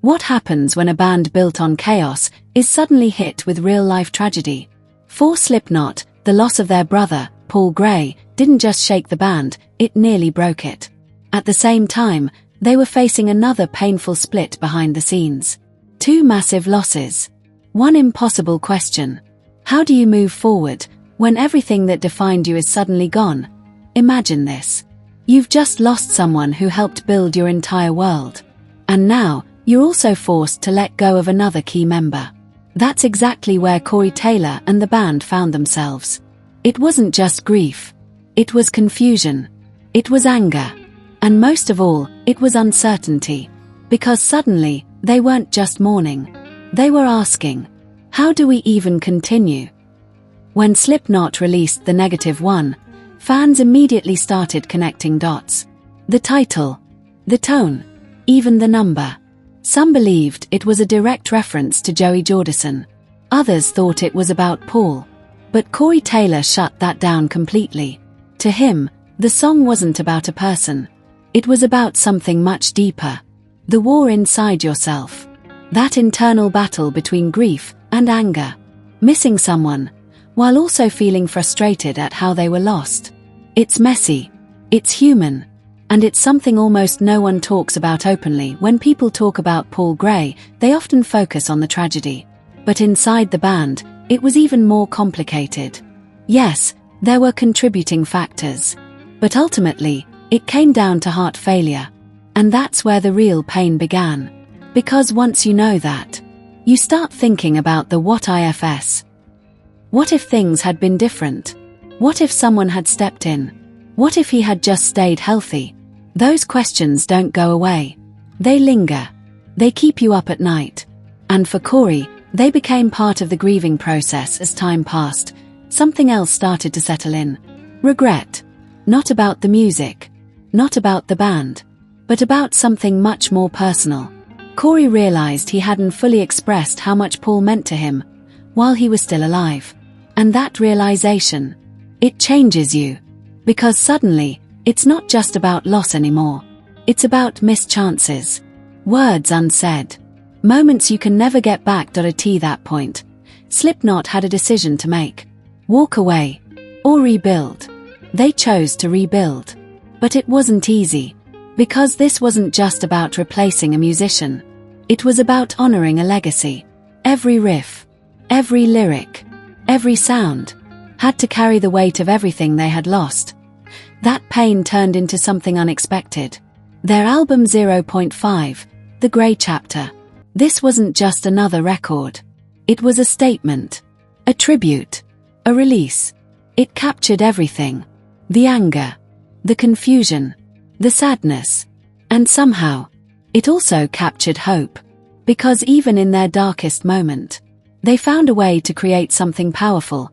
What happens when a band built on chaos is suddenly hit with real-life tragedy? For Slipknot, the loss of their brother, Paul Gray, didn't just shake the band, it nearly broke it. At the same time, they were facing another painful split behind the scenes. Two massive losses. One impossible question. How do you move forward when everything that defined you is suddenly gone? Imagine this. You've just lost someone who helped build your entire world. And now, you're also forced to let go of another key member. That's exactly where Corey Taylor and the band found themselves. It wasn't just grief. It was confusion. It was anger. And most of all, it was uncertainty. Because suddenly, they weren't just mourning. They were asking, how do we even continue? When Slipknot released the -1, fans immediately started connecting dots. The title, the tone, even the number. Some believed it was a direct reference to Joey Jordison. Others thought it was about Paul. But Corey Taylor shut that down completely. To him, the song wasn't about a person. It was about something much deeper. The war inside yourself. That internal battle between grief and anger. Missing someone, while also feeling frustrated at how they were lost. It's messy. It's human. And it's something almost no one talks about openly. When people talk about Paul Gray, they often focus on the tragedy. But inside the band, it was even more complicated. Yes, there were contributing factors. But ultimately, it came down to heart failure. And that's where the real pain began. Because once you know that, you start thinking about the what ifs. What if things had been different? What if someone had stepped in? What if he had just stayed healthy? Those questions don't go away. They linger. They keep you up at night. And for Corey, they became part of the grieving process as time passed. Something else started to settle in. Regret. Not about the music. Not about the band. But about something much more personal. Corey realized he hadn't fully expressed how much Paul meant to him while he was still alive. And that realization, it changes you. Because suddenly, it's not just about loss anymore. It's about missed chances. Words unsaid. Moments you can never get back. At that point, Slipknot had a decision to make. Walk away. Or rebuild. They chose to rebuild. But it wasn't easy. Because this wasn't just about replacing a musician. It was about honoring a legacy. Every riff, every lyric, every sound, had to carry the weight of everything they had lost. That pain turned into something unexpected. Their album 0.5, The Grey Chapter. This wasn't just another record. It was a statement. A tribute. A release. It captured everything. The anger. The confusion. The sadness. And somehow, it also captured hope. Because even in their darkest moment, they found a way to create something powerful.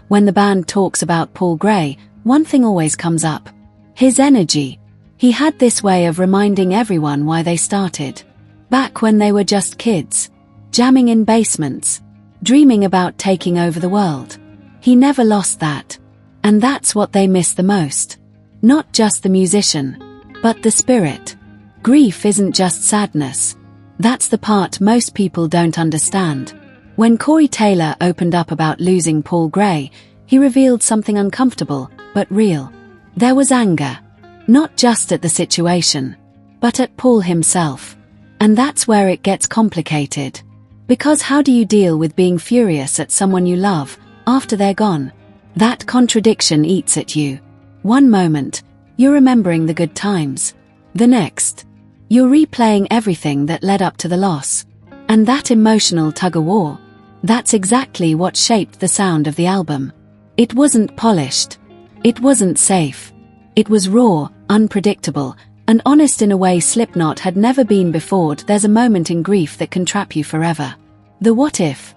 When the band talks about Paul Gray, one thing always comes up. His energy. He had this way of reminding everyone why they started. Back when they were just kids. Jamming in basements. Dreaming about taking over the world. He never lost that. And that's what they miss the most. Not just the musician, but the spirit. Grief isn't just sadness. That's the part most people don't understand. When Corey Taylor opened up about losing Paul Gray, he revealed something uncomfortable, but real. There was anger. Not just at the situation, but at Paul himself. And that's where it gets complicated. Because how do you deal with being furious at someone you love, after they're gone? That contradiction eats at you. One moment, you're remembering the good times. The next, you're replaying everything that led up to the loss. And that emotional tug-of-war, that's exactly what shaped the sound of the album. It wasn't polished. It wasn't safe. It was raw, unpredictable, and honest in a way Slipknot had never been before. There's a moment in grief that can trap you forever. The what if.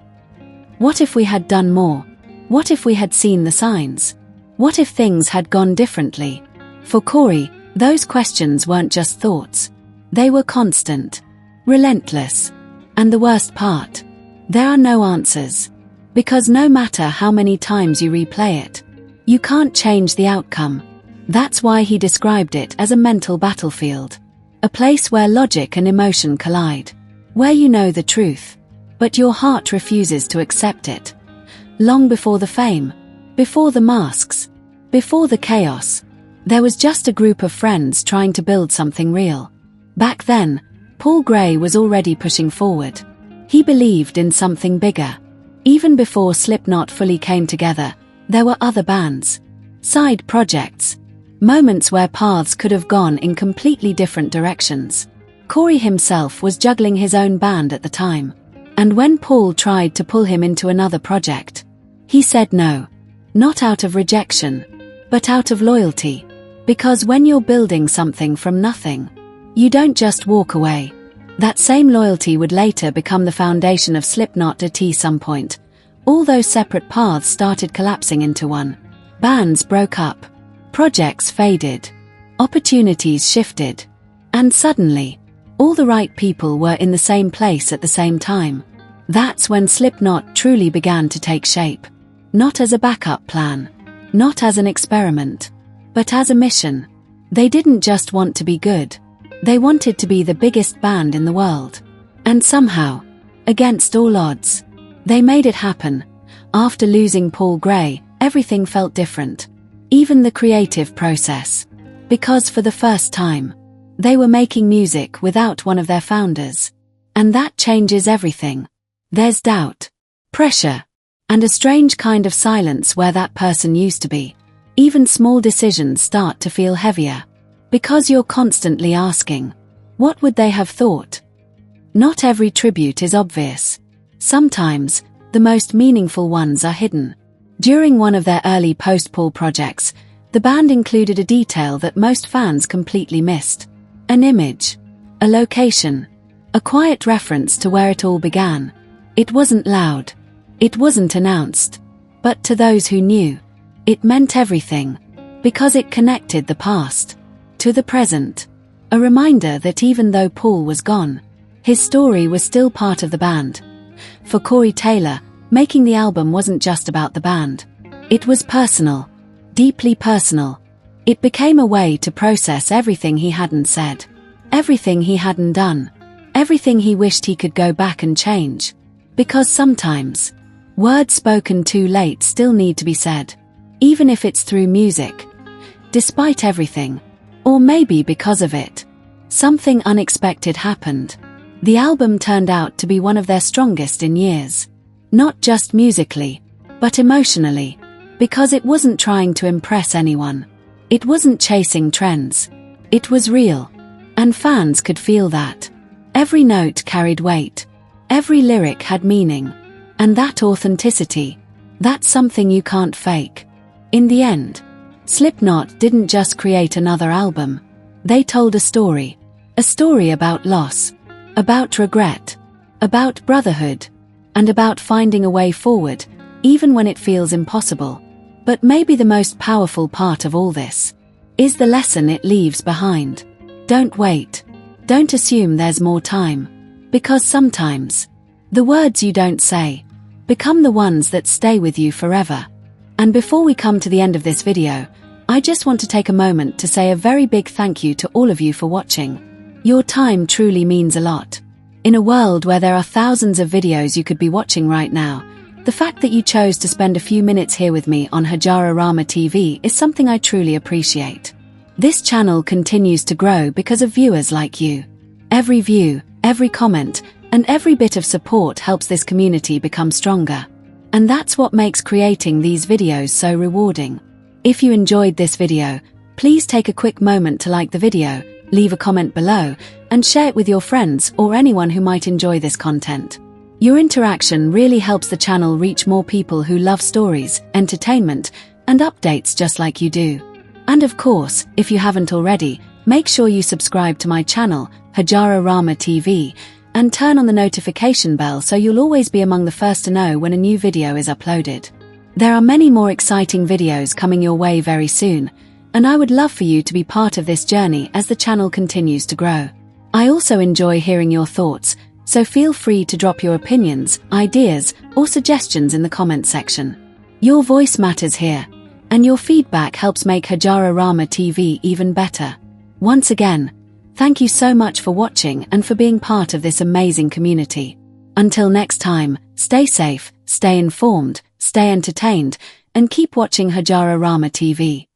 What if we had done more? What if we had seen the signs? What if things had gone differently? For Corey, those questions weren't just thoughts. They were constant. Relentless. And the worst part, there are no answers. Because no matter how many times you replay it, you can't change the outcome. That's why he described it as a mental battlefield. A place where logic and emotion collide. where you know the truth, but your heart refuses to accept it. Long before the fame, before the masks, before the chaos, there was just a group of friends trying to build something real. Back then, Paul Gray was already pushing forward. He believed in something bigger. Even before Slipknot fully came together, there were other bands, side projects, moments where paths could have gone in completely different directions. Corey himself was juggling his own band at the time, and when Paul tried to pull him into another project, he said no, not out of rejection, but out of loyalty. Because when you're building something from nothing, you don't just walk away. That same loyalty would later become the foundation of Slipknot at some point. All those separate paths started collapsing into one. Bands broke up. Projects faded. Opportunities shifted. And suddenly, all the right people were in the same place at the same time. That's when Slipknot truly began to take shape. Not as a backup plan. Not as an experiment. But as a mission. They didn't just want to be good. They wanted to be the biggest band in the world. And somehow, against all odds, they made it happen. After losing Paul Gray, everything felt different. Even the creative process. Because for the first time, they were making music without one of their founders. And that changes everything. There's doubt, pressure, and a strange kind of silence where that person used to be. Even small decisions start to feel heavier. Because you're constantly asking, what would they have thought? Not every tribute is obvious. Sometimes, the most meaningful ones are hidden. During one of their early post-Paul projects, the band included a detail that most fans completely missed. An image. A location. A quiet reference to where it all began. It wasn't loud. It wasn't announced. But to those who knew, it meant everything. Because it connected the past to the present. A reminder that even though Paul was gone, his story was still part of the band. For Corey Taylor, making the album wasn't just about the band. It was personal. Deeply personal. It became a way to process everything he hadn't said. Everything he hadn't done. Everything he wished he could go back and change. Because sometimes, words spoken too late still need to be said. Even if it's through music. Despite everything. Or maybe because of it. Something unexpected happened. The album turned out to be one of their strongest in years. Not just musically, but emotionally. Because it wasn't trying to impress anyone. It wasn't chasing trends. It was real. And fans could feel that. Every note carried weight. Every lyric had meaning. And that authenticity, that's something you can't fake. In the end, Slipknot didn't just create another album. They told a story. A story about loss. About regret. About brotherhood. And about finding a way forward, even when it feels impossible. But maybe the most powerful part of all this is the lesson it leaves behind. Don't wait. Don't assume there's more time. Because sometimes, the words you don't say become the ones that stay with you forever. And before we come to the end of this video, I just want to take a moment to say a very big thank you to all of you for watching. Your time truly means a lot. In a world where there are thousands of videos you could be watching right now, the fact that you chose to spend a few minutes here with me on Hajararama TV is something I truly appreciate. This channel continues to grow because of viewers like you. Every view, every comment, and every bit of support helps this community become stronger. And that's what makes creating these videos so rewarding. If you enjoyed this video, please take a quick moment to like the video, leave a comment below, and share it with your friends or anyone who might enjoy this content. Your interaction really helps the channel reach more people who love stories, entertainment, and updates just like you do. And of course, if you haven't already, make sure you subscribe to my channel, Hajararama TV, and turn on the notification bell so you'll always be among the first to know when a new video is uploaded. There are many more exciting videos coming your way very soon, and I would love for you to be part of this journey as the channel continues to grow. I also enjoy hearing your thoughts, so feel free to drop your opinions, ideas, or suggestions in the comment section. Your voice matters here, and your feedback helps make Hajararama TV even better. Once again, Thank you so much for watching and for being part of this amazing community. Until next time, stay safe, stay informed, stay entertained, and keep watching Hajara Rama TV.